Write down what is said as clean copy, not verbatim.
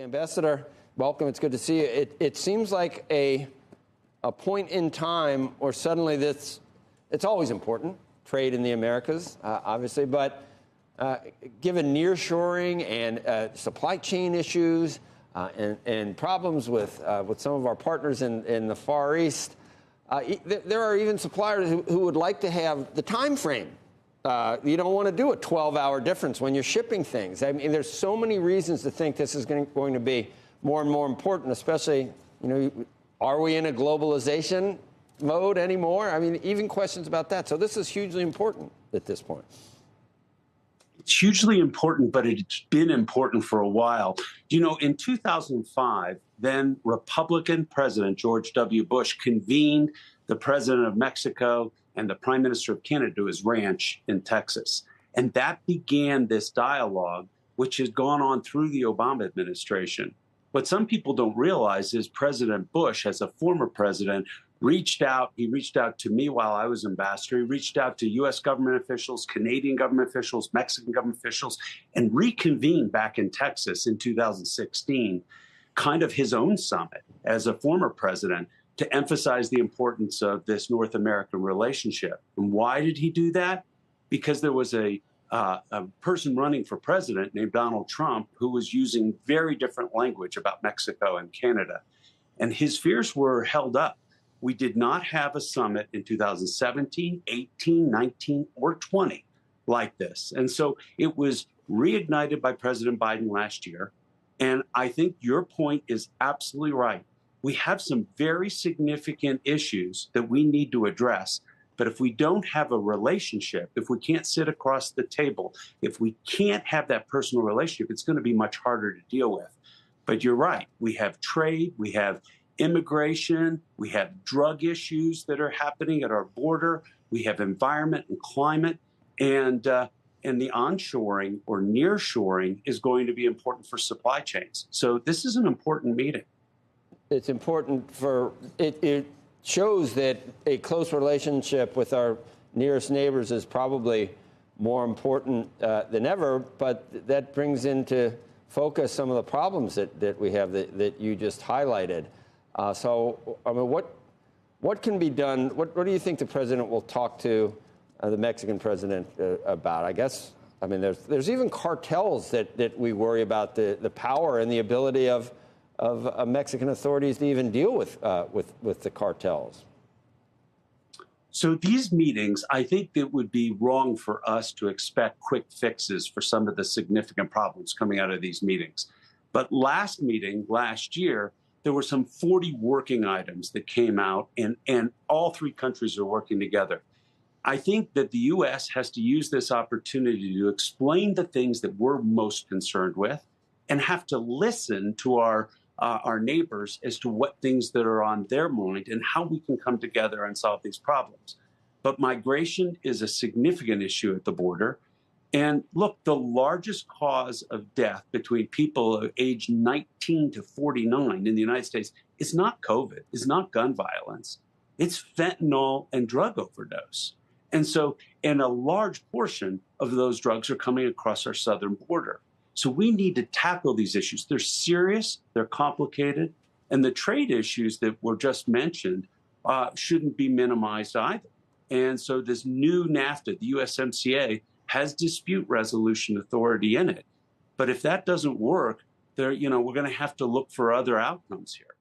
Ambassador, welcome. It's good to see you. It seems like a point in time where suddenly it's always important, trade in the Americas, obviously, but given nearshoring and supply chain issues and problems with some of our partners in the Far East, there are even suppliers who would like to have the time frame. You don't want to do a 12-hour difference when you're shipping things. I mean, there's so many reasons to think this is going to be more and more important, especially, are we in a globalization mode anymore? I mean, even questions about that. So this is hugely important at this point. It's hugely important, but it's been important for a while. In 2005, then Republican President George W. Bush convened the president of Mexico and the prime minister of Canada to his ranch in Texas. And that began this dialogue, which has gone on through the Obama administration. What some people don't realize is President Bush, as a former president, reached out. He reached out to me while I was ambassador. He reached out to U.S. government officials, Canadian government officials, Mexican government officials, and reconvened back in Texas in 2016, kind of his own summit as a former president, to emphasize the importance of this North American relationship. And why did he do that? Because there was a person running for president named Donald Trump who was using very different language about Mexico and Canada. And his fears were held up. We did not have a summit in 2017, 18, 19, or 20 like this. And so it was reignited by President Biden last year. And I think your point is absolutely right. We have some very significant issues that we need to address. But if we don't have a relationship, if we can't sit across the table, if we can't have that personal relationship, it's going to be much harder to deal with. But you're right. We have trade, we have immigration, we have drug issues that are happening at our border, we have environment and climate, and the onshoring or nearshoring is going to be important for supply chains. So this is an important meeting. It's important for it shows that a close relationship with our nearest neighbors is probably more important than ever, but that brings into focus some of the problems that we have that you just highlighted. So, I mean, what can be done? What do you think the president will talk to the Mexican president about? I mean, there's even cartels that we worry about the power and the ability of Mexican authorities to even deal with the cartels. So these meetings, I think it would be wrong for us to expect quick fixes for some of the significant problems coming out of these meetings. But last year, there were some 40 working items that came out, and all three countries are working together. I think that the U.S. has to use this opportunity to explain the things that we're most concerned with and have to listen to our neighbors as to what things that are on their mind and how we can come together and solve these problems. But migration is a significant issue at the border. And look, the largest cause of death between people aged 19 to 49 in the United States is not COVID, is not gun violence. It's fentanyl and drug overdose. And a large portion of those drugs are coming across our southern border. So we need to tackle these issues. They're serious, they're complicated, and the trade issues that were just mentioned shouldn't be minimized either. And so this new NAFTA, the USMCA, has dispute resolution authority in it. But if that doesn't work, we're going to have to look for other outcomes here.